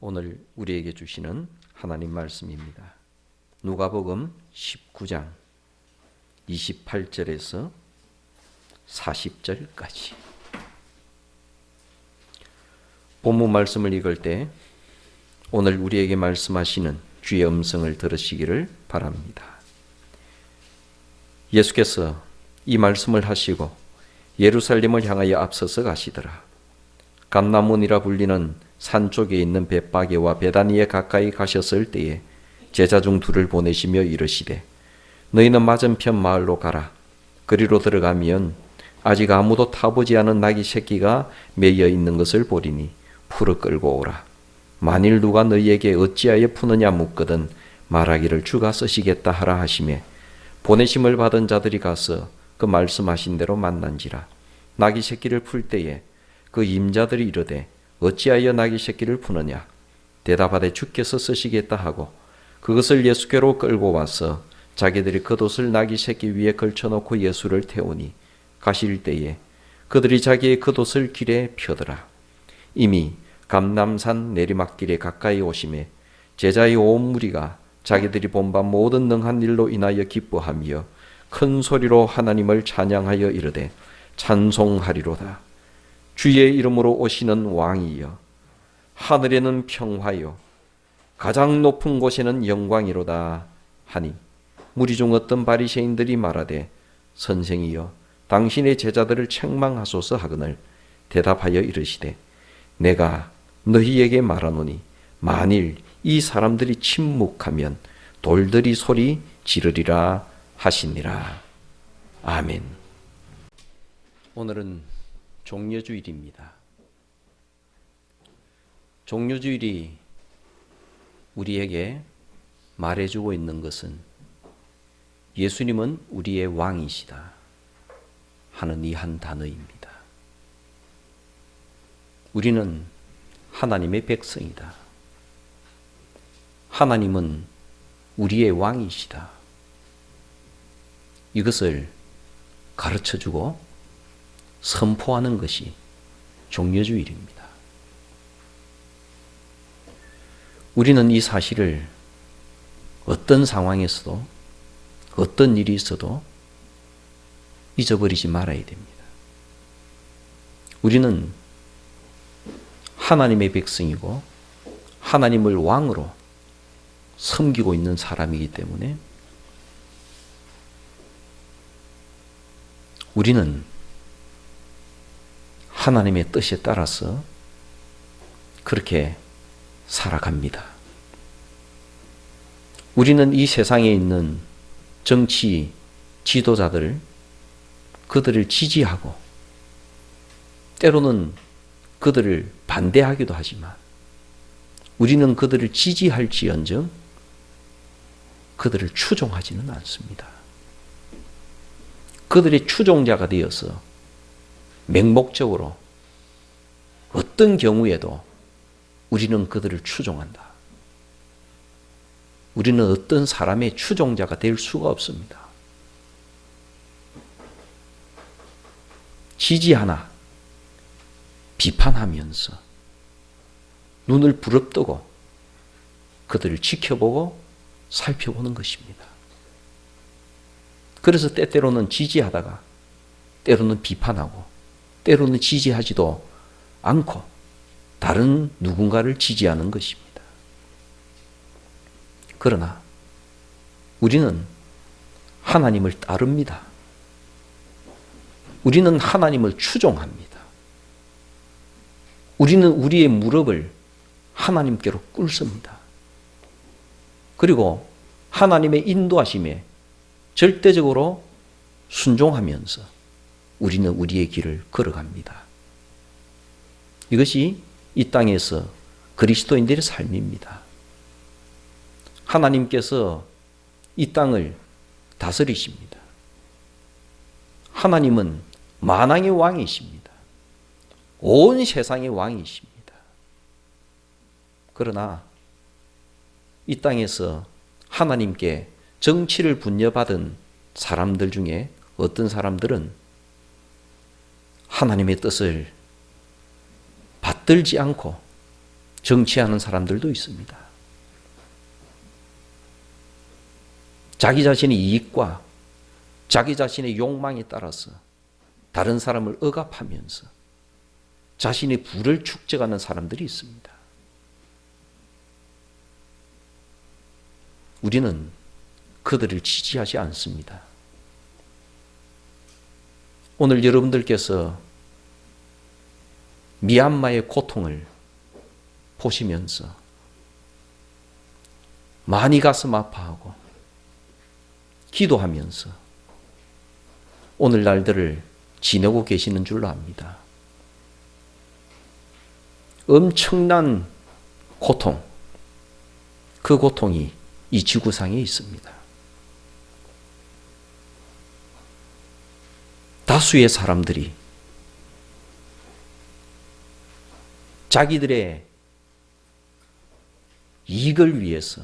오늘 우리에게 주시는 하나님 말씀입니다. 누가복음 19장 28절에서 40절까지. 본문 말씀을 읽을 때 오늘 우리에게 말씀하시는 주의 음성을 들으시기를 바랍니다. 예수께서 이 말씀을 하시고 예루살렘을 향하여 앞서서 가시더라. 감람문이라 불리는 산 쪽에 있는 벳바게와 베다니에 가까이 가셨을 때에 제자 중 둘을 보내시며 이르시되 너희는 맞은편 마을로 가라. 그리로 들어가면 아직 아무도 타보지 않은 나귀 새끼가 매여 있는 것을 보리니 풀어 끌고 오라. 만일 누가 너희에게 어찌하여 푸느냐 묻거든 말하기를 주가 쓰시겠다 하라 하시매 보내심을 받은 자들이 가서 그 말씀하신 대로 만난지라. 나귀 새끼를 풀 때에 그 임자들이 이르되 어찌하여 나귀 새끼를 푸느냐 대답하되 주께서 쓰시겠다 하고 그것을 예수께로 끌고 와서 자기들이 겉옷을 나귀 새끼 위에 걸쳐놓고 예수를 태우니 가실 때에 그들이 자기의 겉옷을 길에 펴더라. 이미 감람산 내리막길에 가까이 오심에 제자의 온 무리가 자기들이 본바 모든 능한 일로 인하여 기뻐하며 큰 소리로 하나님을 찬양하여 이르되 찬송하리로다. 주의 이름으로 오시는 왕이여 하늘에는 평화요 가장 높은 곳에는 영광이로다 하니 무리 중 어떤 바리새인들이 말하되 선생이여 당신의 제자들을 책망하소서 하거늘 대답하여 이르시되 내가 너희에게 말하노니 만일 이 사람들이 침묵하면 돌들이 소리 지르리라 하시니라. 아멘. 오늘은 종려주일입니다. 종려주일이 우리에게 말해주고 있는 것은 예수님은 우리의 왕이시다 하는 이 한 단어입니다. 우리는 하나님의 백성이다. 하나님은 우리의 왕이시다. 이것을 가르쳐주고 선포하는 것이 종려주일입니다. 우리는 이 사실을 어떤 상황에서도 어떤 일이 있어도 잊어버리지 말아야 됩니다. 우리는 하나님의 백성이고 하나님을 왕으로 섬기고 있는 사람이기 때문에 우리는 하나님의 뜻에 따라서 그렇게 살아갑니다. 우리는 이 세상에 있는 정치 지도자들을 그들을 지지하고 때로는 그들을 반대하기도 하지만 우리는 그들을 지지할지언정 그들을 추종하지는 않습니다. 그들의 추종자가 되어서 맹목적으로 어떤 경우에도 우리는 그들을 추종한다. 우리는 어떤 사람의 추종자가 될 수가 없습니다. 지지하나 비판하면서 눈을 부릅뜨고 그들을 지켜보고 살펴보는 것입니다. 그래서 때때로는 지지하다가 때로는 비판하고 때로는 지지하지도 않고 다른 누군가를 지지하는 것입니다. 그러나 우리는 하나님을 따릅니다. 우리는 하나님을 추종합니다. 우리는 우리의 무릎을 하나님께로 꿇습니다. 그리고 하나님의 인도하심에 절대적으로 순종하면서 우리는 우리의 길을 걸어갑니다. 이것이 이 땅에서 그리스도인들의 삶입니다. 하나님께서 이 땅을 다스리십니다. 하나님은 만왕의 왕이십니다. 온 세상의 왕이십니다. 그러나 이 땅에서 하나님께 정치를 분여받은 사람들 중에 어떤 사람들은 하나님의 뜻을 받들지 않고 정치하는 사람들도 있습니다. 자기 자신의 이익과 자기 자신의 욕망에 따라서 다른 사람을 억압하면서 자신의 부를 축적하는 사람들이 있습니다. 우리는 그들을 지지하지 않습니다. 오늘 여러분들께서 미얀마의 고통을 보시면서 많이 가슴 아파하고 기도하면서 오늘날들을 지내고 계시는 줄로 압니다. 엄청난 고통, 그 고통이 이 지구상에 있습니다. 다수의 사람들이 자기들의 이익을 위해서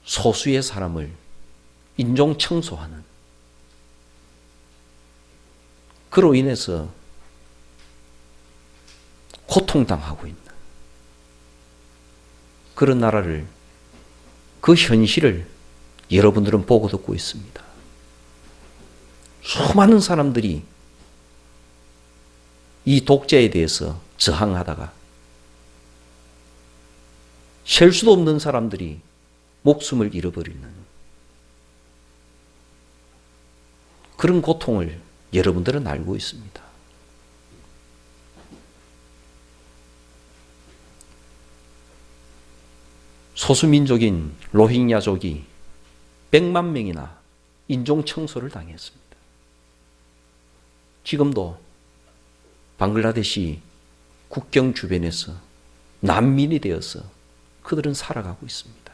소수의 사람을 인종 청소하는, 그로 인해서 고통당하고 있는 그런 나라를, 그 현실을 여러분들은 보고 듣고 있습니다. 수많은 사람들이 이 독재에 대해서 저항하다가 셀 수도 없는 사람들이 목숨을 잃어버리는 그런 고통을 여러분들은 알고 있습니다. 소수민족인 로힝야족이 100만 명이나 인종청소를 당했습니다. 지금도 방글라데시 국경 주변에서 난민이 되어서 그들은 살아가고 있습니다.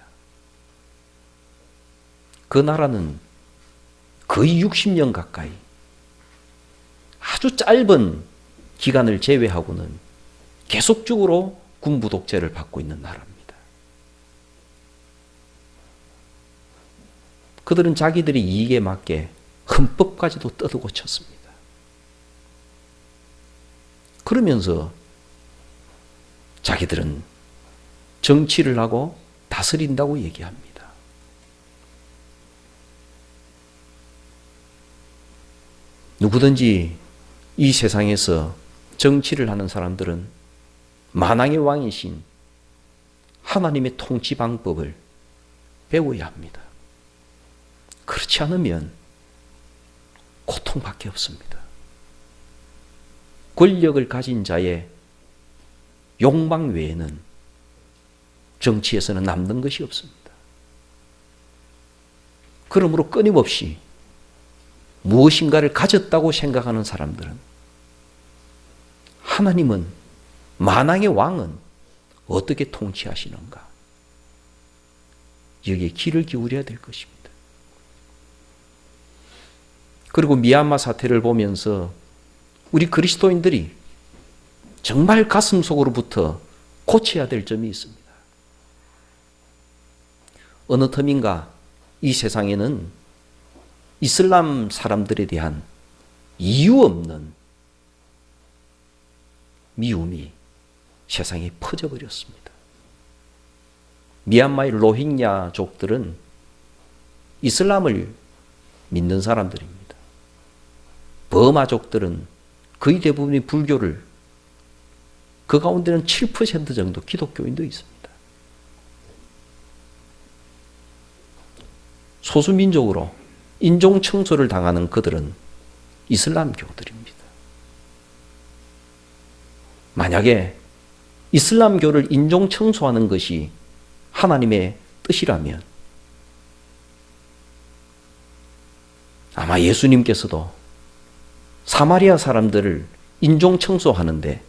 그 나라는 거의 60년 가까이 아주 짧은 기간을 제외하고는 계속적으로 군부 독재를 받고 있는 나라입니다. 그들은 자기들의 이익에 맞게 헌법까지도 떠들고 쳤습니다. 그러면서 자기들은 정치를 하고 다스린다고 얘기합니다. 누구든지 이 세상에서 정치를 하는 사람들은 만왕의 왕이신 하나님의 통치 방법을 배워야 합니다. 그렇지 않으면 고통밖에 없습니다. 권력을 가진 자의 욕망 외에는 정치에서는 남는 것이 없습니다. 그러므로 끊임없이 무엇인가를 가졌다고 생각하는 사람들은, 하나님은, 만왕의 왕은 어떻게 통치하시는가, 여기에 귀를 기울여야 될 것입니다. 그리고 미얀마 사태를 보면서 우리 그리스도인들이 정말 가슴속으로부터 고쳐야 될 점이 있습니다. 어느 틈인가 이 세상에는 이슬람 사람들에 대한 이유 없는 미움이 세상에 퍼져버렸습니다. 미얀마의 로힝야족들은 이슬람을 믿는 사람들입니다. 버마족들은 거의 대부분이 불교를, 그 가운데는 7% 정도 기독교인도 있습니다. 소수민족으로 인종청소를 당하는 그들은 이슬람교들입니다. 만약에 이슬람교를 인종청소하는 것이 하나님의 뜻이라면 아마 예수님께서도 사마리아 사람들을 인종청소하는데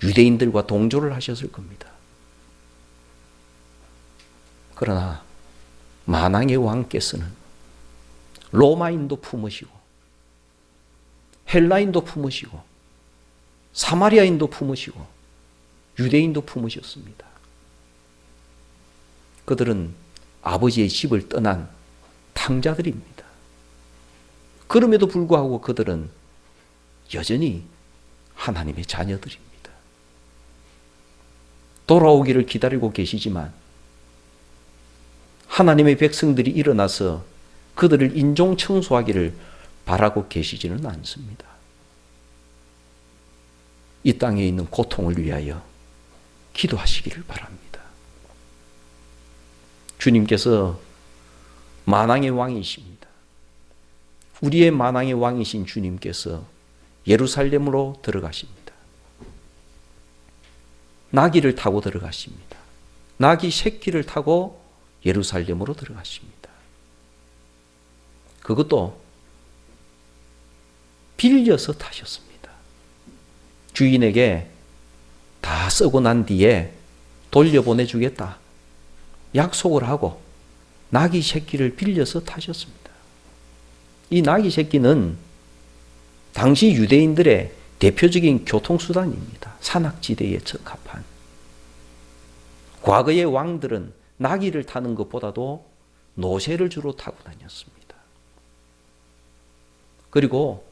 유대인들과 동조를 하셨을 겁니다. 그러나 만왕의 왕께서는 로마인도 품으시고 헬라인도 품으시고 사마리아인도 품으시고 유대인도 품으셨습니다. 그들은 아버지의 집을 떠난 탕자들입니다. 그럼에도 불구하고 그들은 여전히 하나님의 자녀들입니다. 돌아오기를 기다리고 계시지만 하나님의 백성들이 일어나서 그들을 인종 청소하기를 바라고 계시지는 않습니다. 이 땅에 있는 고통을 위하여 기도하시기를 바랍니다. 주님께서 만왕의 왕이십니다. 우리의 만왕의 왕이신 주님께서 예루살렘으로 들어가십니다. 나귀를 타고 들어가십니다. 나귀 새끼를 타고 예루살렘으로 들어가십니다. 그것도 빌려서 타셨습니다. 주인에게 다 쓰고 난 뒤에 돌려보내주겠다 약속을 하고 나귀 새끼를 빌려서 타셨습니다. 이 나귀 새끼는 당시 유대인들의 대표적인 교통수단입니다. 산악지대에 적합한. 과거의 왕들은 나귀를 타는 것보다도 노새를 주로 타고 다녔습니다. 그리고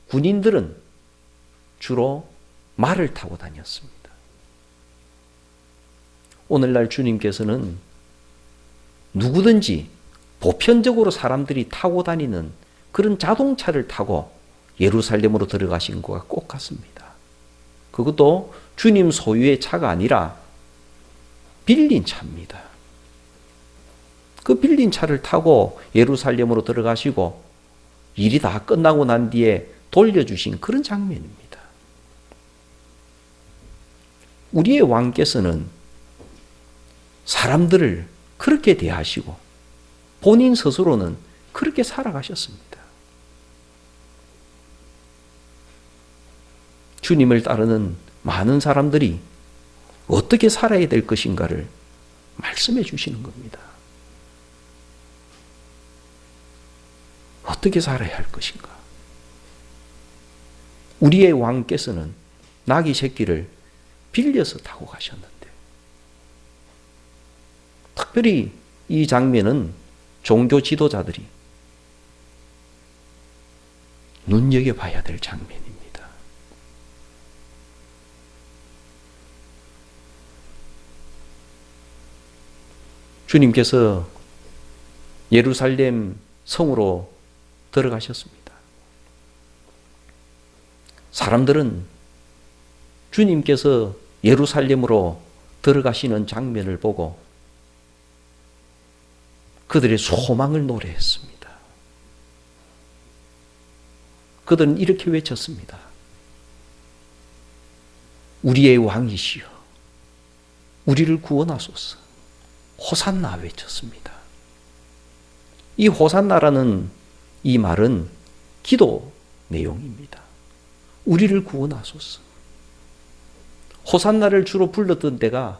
군인들은 주로 말을 타고 다녔습니다. 오늘날 주님께서는 누구든지 보편적으로 사람들이 타고 다니는 그런 자동차를 타고 예루살렘으로 들어가신 것과 꼭 같습니다. 그것도 주님 소유의 차가 아니라 빌린 차입니다. 그 빌린 차를 타고 예루살렘으로 들어가시고 일이 다 끝나고 난 뒤에 돌려주신 그런 장면입니다. 우리의 왕께서는 사람들을 그렇게 대하시고 본인 스스로는 그렇게 살아가셨습니다. 주님을 따르는 많은 사람들이 어떻게 살아야 될 것인가를 말씀해 주시는 겁니다. 어떻게 살아야 할 것인가? 우리의 왕께서는 나귀 새끼를 빌려서 타고 가셨는데, 특별히 이 장면은 종교 지도자들이 눈여겨봐야 될 장면입니다. 주님께서 예루살렘 성으로 들어가셨습니다. 사람들은 주님께서 예루살렘으로 들어가시는 장면을 보고 그들의 소망을 노래했습니다. 그들은 이렇게 외쳤습니다. 우리의 왕이시여, 우리를 구원하소서. 호산나 외쳤습니다. 이 호산나라는 이 말은 기도 내용입니다. 우리를 구원하소서. 호산나를 주로 불렀던 때가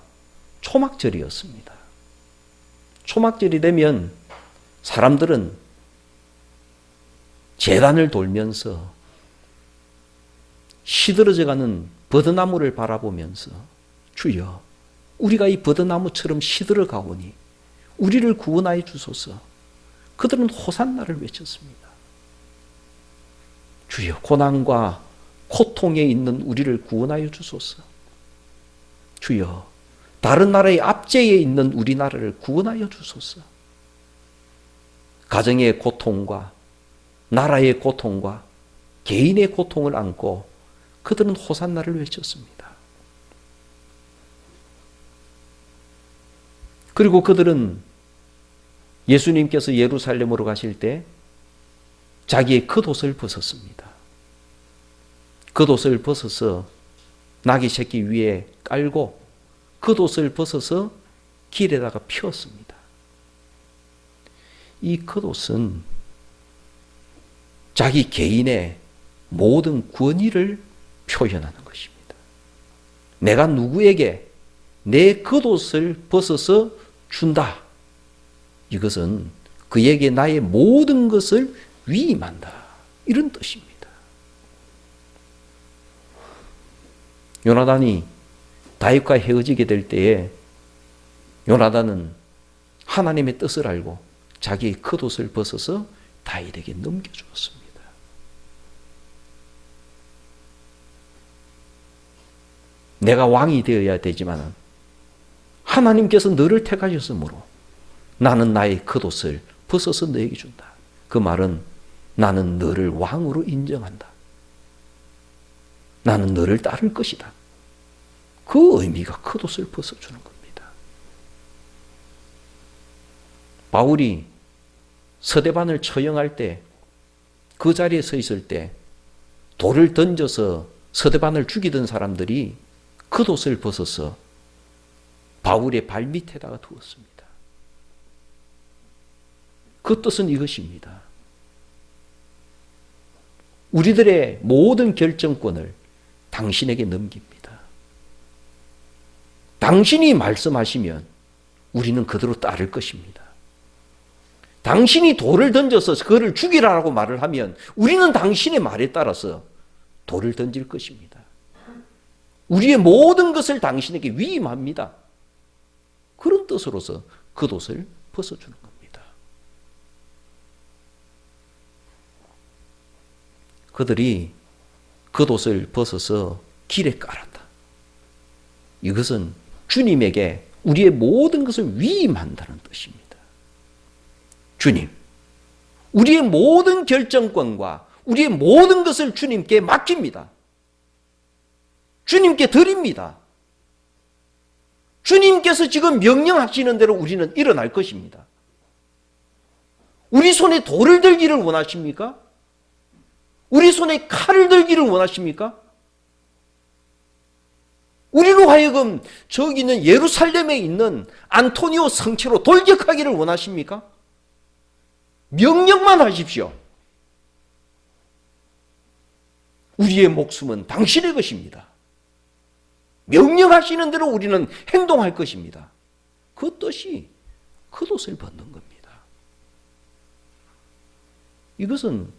초막절이었습니다. 초막절이 되면 사람들은 제단을 돌면서 시들어져가는 버드나무를 바라보면서 주여, 우리가 이 버드나무처럼 시들어 가오니 우리를 구원하여 주소서. 그들은 호산나를 외쳤습니다. 주여, 고난과 고통에 있는 우리를 구원하여 주소서. 주여, 다른 나라의 압제에 있는 우리나라를 구원하여 주소서. 가정의 고통과 나라의 고통과 개인의 고통을 안고 그들은 호산나를 외쳤습니다. 그리고 그들은 예수님께서 예루살렘으로 가실 때 자기의 겉옷을 벗었습니다. 겉옷을 벗어서 나귀 새끼 위에 깔고 겉옷을 벗어서 길에다가 피웠습니다. 이 겉옷은 자기 개인의 모든 권위를 표현하는 것입니다. 내가 누구에게 내 겉옷을 벗어서 준다. 이것은 그에게 나의 모든 것을 위임한다. 이런 뜻입니다. 요나단이 다윗과 헤어지게 될 때에 요나단은 하나님의 뜻을 알고 자기의 겉옷을 벗어서 다윗에게 넘겨주었습니다. 내가 왕이 되어야 되지만 하나님께서 너를 택하셨으므로 나는 나의 겉옷을 벗어서 너에게 준다. 그 말은 나는 너를 왕으로 인정한다. 나는 너를 따를 것이다. 그 의미가 겉옷을 벗어주는 겁니다. 바울이 서대반을 처형할 때 그 자리에 서 있을 때 돌을 던져서 서대반을 죽이던 사람들이 겉옷을 벗어서 바울의 발밑에다가 두었습니다. 그 뜻은 이것입니다. 우리들의 모든 결정권을 당신에게 넘깁니다. 당신이 말씀하시면 우리는 그대로 따를 것입니다. 당신이 돌을 던져서 그를 죽이라고 말을 하면 우리는 당신의 말에 따라서 돌을 던질 것입니다. 우리의 모든 것을 당신에게 위임합니다. 그런 뜻으로서 겉옷을 벗어주는 겁니다. 그들이 겉옷을 벗어서 길에 깔았다. 이것은 주님에게 우리의 모든 것을 위임한다는 뜻입니다. 주님, 우리의 모든 결정권과 우리의 모든 것을 주님께 맡깁니다. 주님께 드립니다. 주님께서 지금 명령하시는 대로 우리는 일어날 것입니다. 우리 손에 돌을 들기를 원하십니까? 우리 손에 칼을 들기를 원하십니까? 우리로 하여금 저기 있는 예루살렘에 있는 안토니오 성체로 돌격하기를 원하십니까? 명령만 하십시오. 우리의 목숨은 당신의 것입니다. 명령하시는 대로 우리는 행동할 것입니다. 그 뜻이 겉옷을 벗는 겁니다. 이것은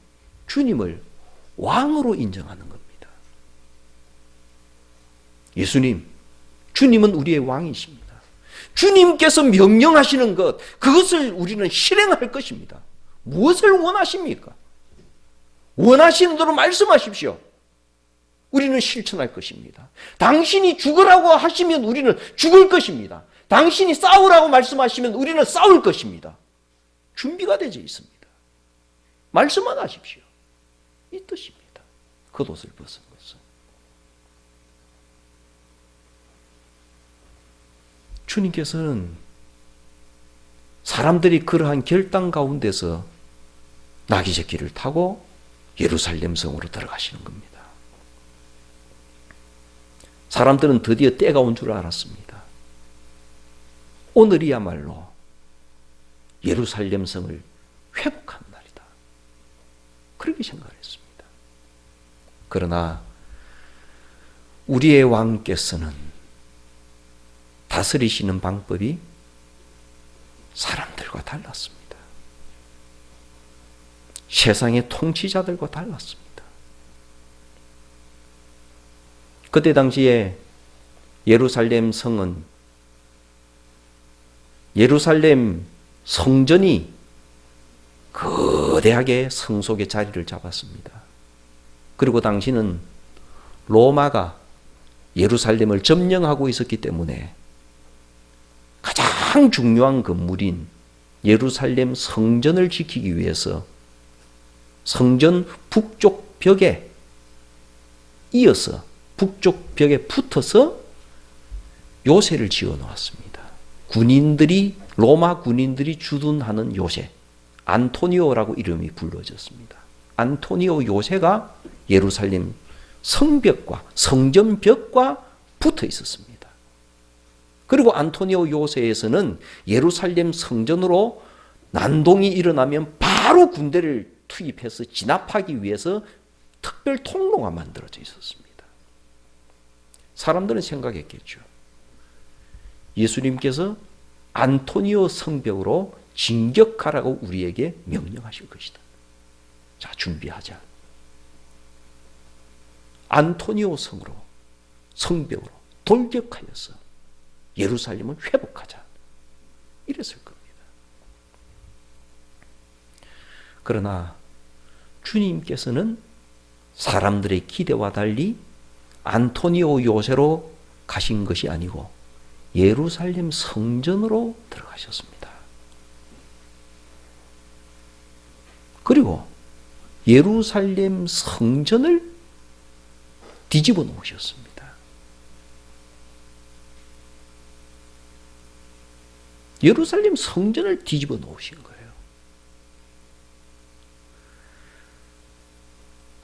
주님을 왕으로 인정하는 겁니다. 예수님, 주님은 우리의 왕이십니다. 주님께서 명령하시는 것, 그것을 우리는 실행할 것입니다. 무엇을 원하십니까? 원하시는 대로 말씀하십시오. 우리는 실천할 것입니다. 당신이 죽으라고 하시면 우리는 죽을 것입니다. 당신이 싸우라고 말씀하시면 우리는 싸울 것입니다. 준비가 되어 있습니다. 말씀만 하십시오. 이 뜻입니다. 겉옷을 벗은 것은. 주님께서는 사람들이 그러한 결단 가운데서 나귀새끼를 타고 예루살렘 성으로 들어가시는 겁니다. 사람들은 드디어 때가 온 줄 알았습니다. 오늘이야말로 예루살렘 성을 회복하는 날이다. 그렇게 생각을 했습니다. 그러나 우리의 왕께서는 다스리시는 방법이 사람들과 달랐습니다. 세상의 통치자들과 달랐습니다. 그때 당시에 예루살렘 성은 예루살렘 성전이 거대하게 성 속에 자리를 잡았습니다. 그리고 당시는 로마가 예루살렘을 점령하고 있었기 때문에 가장 중요한 건물인 예루살렘 성전을 지키기 위해서 성전 북쪽 벽에 이어서 북쪽 벽에 붙어서 요새를 지어 놓았습니다. 로마 군인들이 주둔하는 요새, 안토니오라고 이름이 불러졌습니다. 안토니오 요새가 예루살렘 성벽과 성전벽과 붙어 있었습니다. 그리고 안토니오 요새에서는 예루살렘 성전으로 난동이 일어나면 바로 군대를 투입해서 진압하기 위해서 특별 통로가 만들어져 있었습니다. 사람들은 생각했겠죠. 예수님께서 안토니오 성벽으로 진격하라고 우리에게 명령하실 것이다. 자, 준비하자. 안토니오 성으로, 성벽으로 돌격하여서 예루살렘을 회복하자. 이랬을 겁니다. 그러나 주님께서는 사람들의 기대와 달리 안토니오 요새로 가신 것이 아니고 예루살렘 성전으로 들어가셨습니다. 그리고 예루살렘 성전을 뒤집어 놓으셨습니다. 예루살렘 성전을 뒤집어 놓으신 거예요.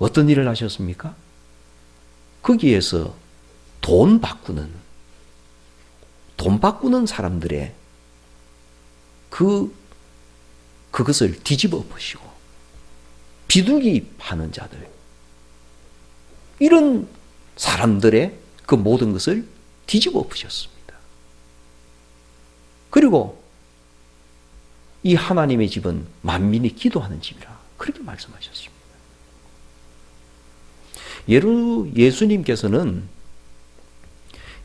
어떤 일을 하셨습니까? 거기에서 돈 바꾸는 사람들의 그것을 뒤집어 엎으시고, 비둘기 파는 자들, 이런 사람들의 그 모든 것을 뒤집어 엎으셨습니다. 그리고 이 하나님의 집은 만민이 기도하는 집이라 그렇게 말씀하셨습니다. 예수님께서는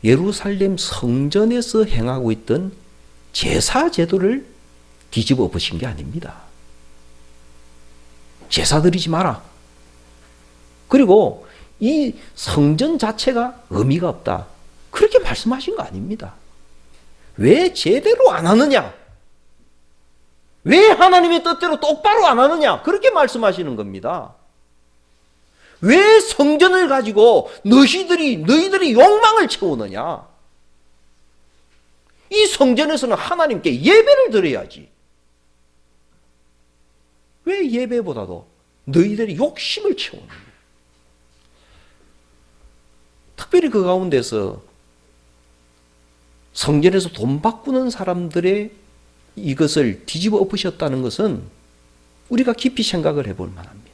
예루살렘 성전에서 행하고 있던 제사 제도를 뒤집어 엎으신 게 아닙니다. 제사 드리지 마라. 그리고 이 성전 자체가 의미가 없다. 그렇게 말씀하신 거 아닙니다. 왜 제대로 안 하느냐? 왜 하나님의 뜻대로 똑바로 안 하느냐? 그렇게 말씀하시는 겁니다. 왜 성전을 가지고 너희들이 욕망을 채우느냐? 이 성전에서는 하나님께 예배를 드려야지. 왜 예배보다도 너희들이 욕심을 채우느냐? 특별히 그 가운데서 성전에서 돈 바꾸는 사람들의 이것을 뒤집어 엎으셨다는 것은 우리가 깊이 생각을 해볼 만합니다.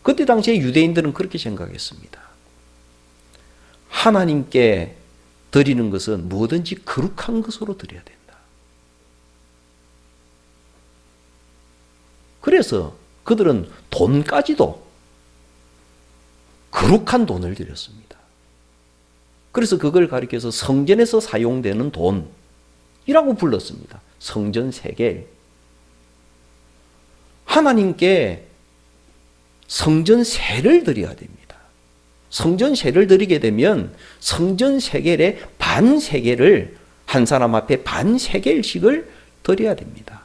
그때 당시에 유대인들은 그렇게 생각했습니다. 하나님께 드리는 것은 뭐든지 거룩한 것으로 드려야 된다. 그래서 그들은 돈까지도 거룩한 돈을 드렸습니다. 그래서 그걸 가리켜서 성전에서 사용되는 돈이라고 불렀습니다. 성전 세겔. 하나님께 성전세를 드려야 됩니다. 성전세를 드리게 되면 성전세겔의 반세겔을 한 사람 앞에 반세겔씩을 드려야 됩니다.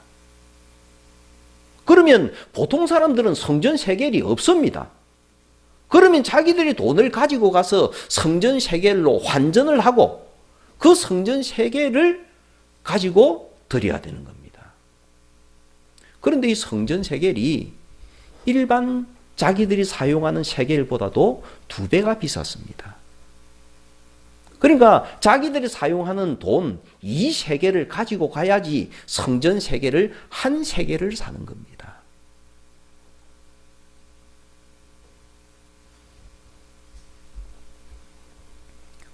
그러면 보통 사람들은 성전세겔이 없습니다. 그러면 자기들이 돈을 가지고 가서 성전 세겔로 환전을 하고 그 성전 세겔을 가지고 드려야 되는 겁니다. 그런데 이 성전 세겔이 일반 자기들이 사용하는 세겔보다도 2배가 비쌌습니다. 그러니까 자기들이 사용하는 돈 2세겔을 가지고 가야지 성전 세겔을 1세겔을 사는 겁니다.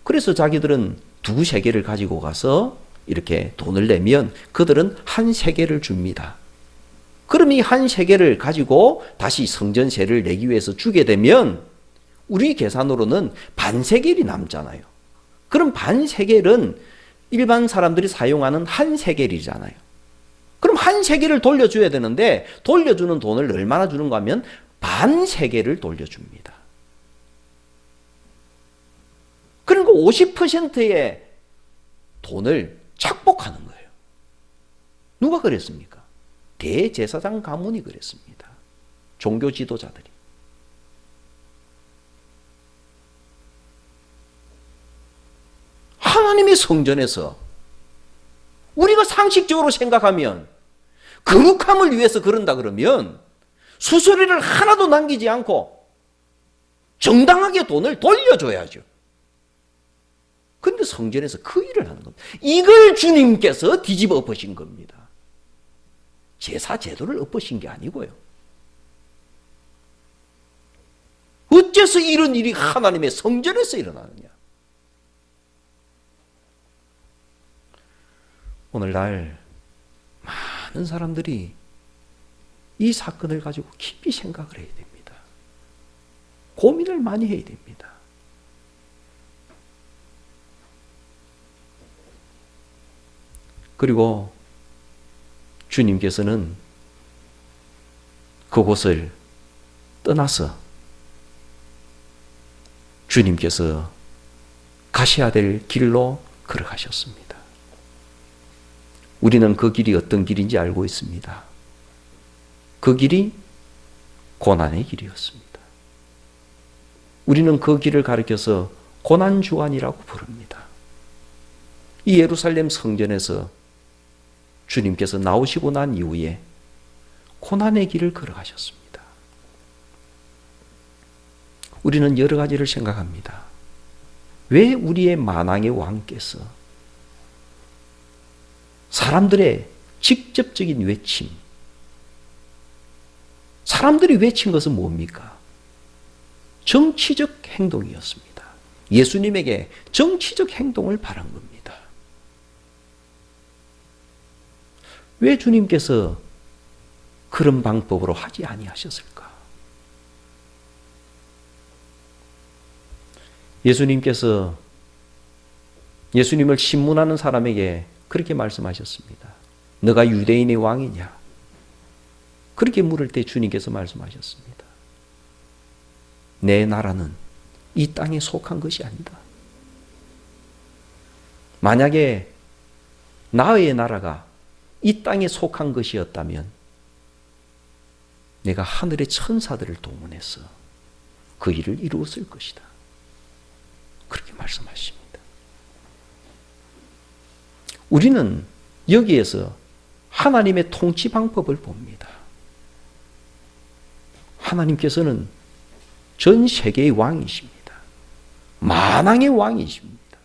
그래서 자기들은 2세겔을 가지고 가서 이렇게 돈을 내면 그들은 1세겔을 줍니다. 그럼 이 1세겔을 가지고 다시 성전세를 내기 위해서 주게 되면 우리 계산으로는 반세겔이 남잖아요. 그럼 반세겔은 일반 사람들이 사용하는 1세겔이잖아요. 그럼 1세겔을 돌려줘야 되는데 돌려주는 돈을 얼마나 주는가 하면 반세겔을 돌려줍니다. 그러니까 50%의 돈을 착복하는 거예요. 누가 그랬습니까? 대제사장 가문이 그랬습니다. 종교 지도자들이. 하나님의 성전에서 우리가 상식적으로 생각하면 거룩함을 위해서 그런다 그러면 수수료를 하나도 남기지 않고 정당하게 돈을 돌려줘야죠. 근데 성전에서 그 일을 하는 겁니다. 이걸 주님께서 뒤집어 엎으신 겁니다. 제사 제도를 엎으신 게 아니고요. 어째서 이런 일이 하나님의 성전에서 일어나느냐? 오늘날 많은 사람들이 이 사건을 가지고 깊이 생각을 해야 됩니다. 고민을 많이 해야 됩니다. 그리고 주님께서는 그곳을 떠나서 주님께서 가셔야 될 길로 걸어가셨습니다. 우리는 그 길이 어떤 길인지 알고 있습니다. 그 길이 고난의 길이었습니다. 우리는 그 길을 가리켜서 고난주간이라고 부릅니다. 이 예루살렘 성전에서 주님께서 나오시고 난 이후에 고난의 길을 걸어가셨습니다. 우리는 여러 가지를 생각합니다. 왜 우리의 만왕의 왕께서 사람들의 직접적인 외침, 사람들이 외친 것은 뭡니까? 정치적 행동이었습니다. 예수님에게 정치적 행동을 바란 겁니다. 왜 주님께서 그런 방법으로 하지 아니하셨을까? 예수님께서 예수님을 신문하는 사람에게 그렇게 말씀하셨습니다. 너가 유대인의 왕이냐? 그렇게 물을 때 주님께서 말씀하셨습니다. 내 나라는 이 땅에 속한 것이 아니다. 만약에 나의 나라가 이 땅에 속한 것이었다면 내가 하늘의 천사들을 동원해서 그 일을 이루었을 것이다. 그렇게 말씀하십니다. 우리는 여기에서 하나님의 통치 방법을 봅니다. 하나님께서는 전 세계의 왕이십니다. 만왕의 왕이십니다.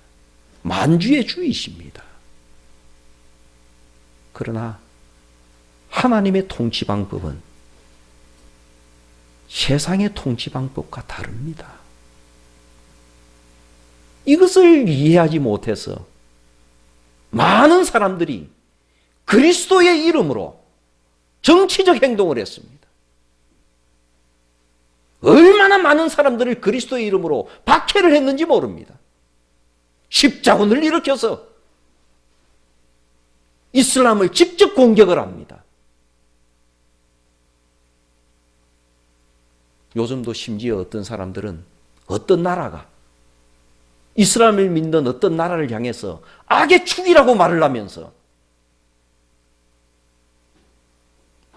만주의 주이십니다. 그러나 하나님의 통치 방법은 세상의 통치 방법과 다릅니다. 이것을 이해하지 못해서 많은 사람들이 그리스도의 이름으로 정치적 행동을 했습니다. 얼마나 많은 사람들을 그리스도의 이름으로 박해를 했는지 모릅니다. 십자군을 일으켜서 이슬람을 직접 공격을 합니다. 요즘도 심지어 어떤 사람들은 어떤 나라가 이슬람을 믿는 어떤 나라를 향해서 악의 축이라고 말을 하면서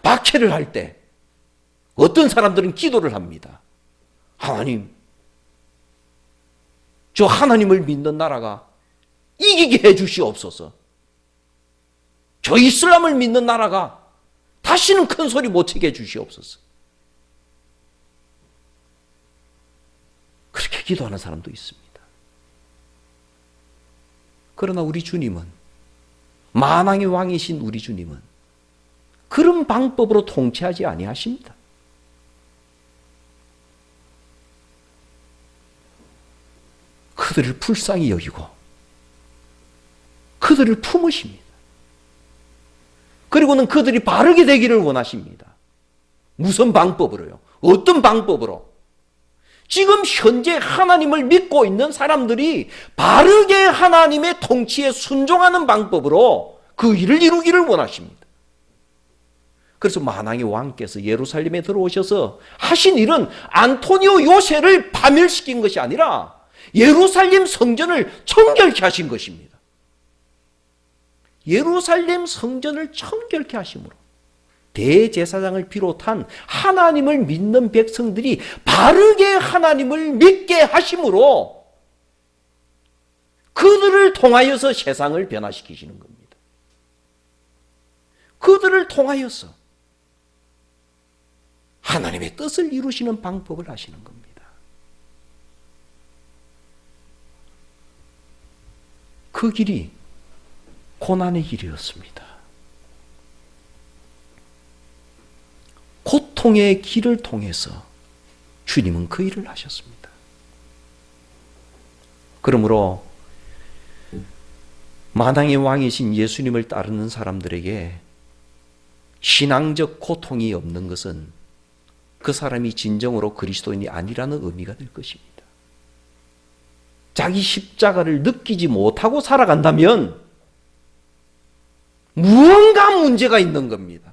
박해를 할 때 어떤 사람들은 기도를 합니다. 하나님, 저 하나님을 믿는 나라가 이기게 해 주시옵소서. 저 이슬람을 믿는 나라가 다시는 큰 소리 못 치게 해 주시옵소서. 그렇게 기도하는 사람도 있습니다. 그러나 우리 주님은, 만왕의 왕이신 우리 주님은 그런 방법으로 통치하지 아니하십니다. 그들을 불쌍히 여기고 그들을 품으십니다. 그리고는 그들이 바르게 되기를 원하십니다. 무슨 방법으로요? 어떤 방법으로? 지금 현재 하나님을 믿고 있는 사람들이 바르게 하나님의 통치에 순종하는 방법으로 그 일을 이루기를 원하십니다. 그래서 만왕의 왕께서 예루살렘에 들어오셔서 하신 일은 안토니오 요새를 파멸시킨 것이 아니라 예루살렘 성전을 청결케 하신 것입니다. 예루살렘 성전을 청결케 하심으로 대제사장을 비롯한 하나님을 믿는 백성들이 바르게 하나님을 믿게 하심으로 그들을 통하여서 세상을 변화시키시는 겁니다. 그들을 통하여서 하나님의 뜻을 이루시는 방법을 하시는 겁니다. 그 길이 고난의 길이었습니다. 고통의 길을 통해서 주님은 그 일을 하셨습니다. 그러므로 만왕의 왕이신 예수님을 따르는 사람들에게 신앙적 고통이 없는 것은 그 사람이 진정으로 그리스도인이 아니라는 의미가 될 것입니다. 자기 십자가를 느끼지 못하고 살아간다면 무언가 문제가 있는 겁니다.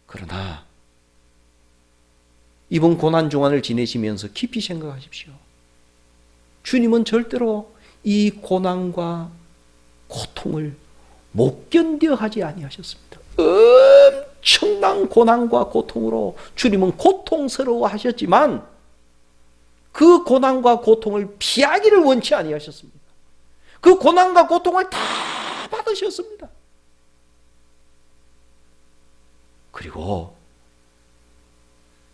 그러나 이번 고난주간을 지내시면서 깊이 생각하십시오. 주님은 절대로 이 고난과 고통을 못 견뎌 하지 아니하셨습니다. 엄청난 고난과 고통으로 주님은 고통스러워 하셨지만 그 고난과 고통을 피하기를 원치 아니하셨습니다. 그 고난과 고통을 다 받으셨습니다. 그리고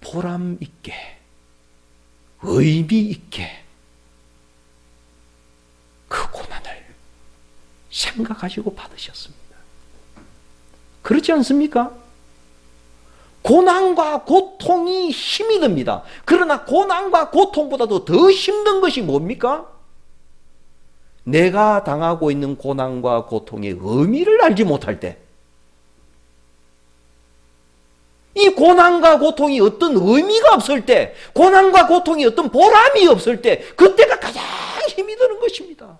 보람 있게, 의미 있게 그 고난을 생각하시고 받으셨습니다. 그렇지 않습니까? 고난과 고통이 힘이 듭니다. 그러나 고난과 고통보다도 더 힘든 것이 뭡니까? 내가 당하고 있는 고난과 고통의 의미를 알지 못할 때, 이 고난과 고통이 어떤 의미가 없을 때, 고난과 고통이 어떤 보람이 없을 때, 그때가 가장 힘이 드는 것입니다.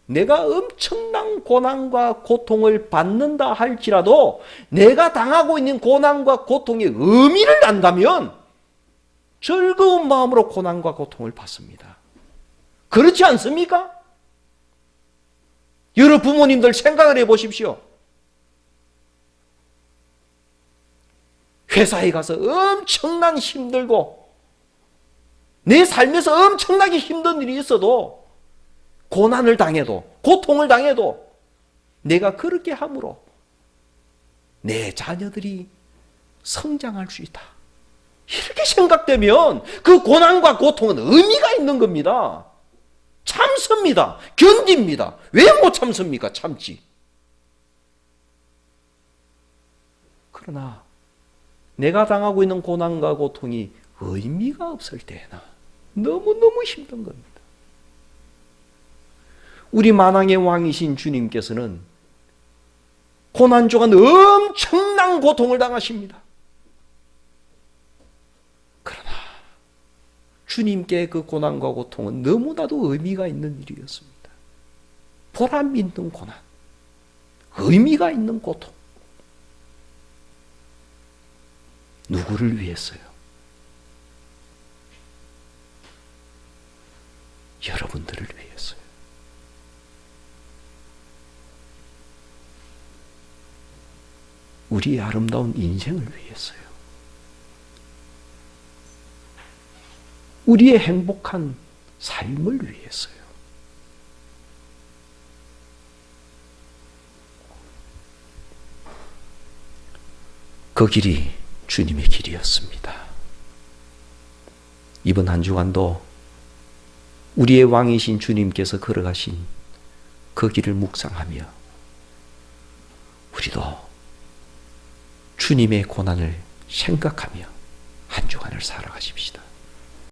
내가 엄청난 고난과 고통을 받는다 할지라도 내가 당하고 있는 고난과 고통의 의미를 안다면 즐거운 마음으로 고난과 고통을 받습니다. 그렇지 않습니까? 여러 부모님들 생각을 해보십시오. 회사에 가서 엄청난 힘들고 내 삶에서 엄청나게 힘든 일이 있어도 고난을 당해도 고통을 당해도 내가 그렇게 함으로 내 자녀들이 성장할 수 있다. 이렇게 생각되면 그 고난과 고통은 의미가 있는 겁니다. 참습니다. 견딥니다. 왜 못 참습니까? 참지. 그러나 내가 당하고 있는 고난과 고통이 의미가 없을 때에는 너무너무 힘든 겁니다. 우리 만왕의 왕이신 주님께서는 고난 중간 엄청난 고통을 당하십니다. 그러나 주님께 그 고난과 고통은 너무나도 의미가 있는 일이었습니다. 보람 있는 고난, 의미가 있는 고통. 누구를 위해서요? 여러분들을 위해서요. 우리의 아름다운 인생을 위해서요. 우리의 행복한 삶을 위해서요. 그 길이 주님의 길이었습니다. 이번 한 주간도 우리의 왕이신 주님께서 걸어가신 그 길을 묵상하며 우리도 주님의 고난을 생각하며 한 주간을 살아가십시다.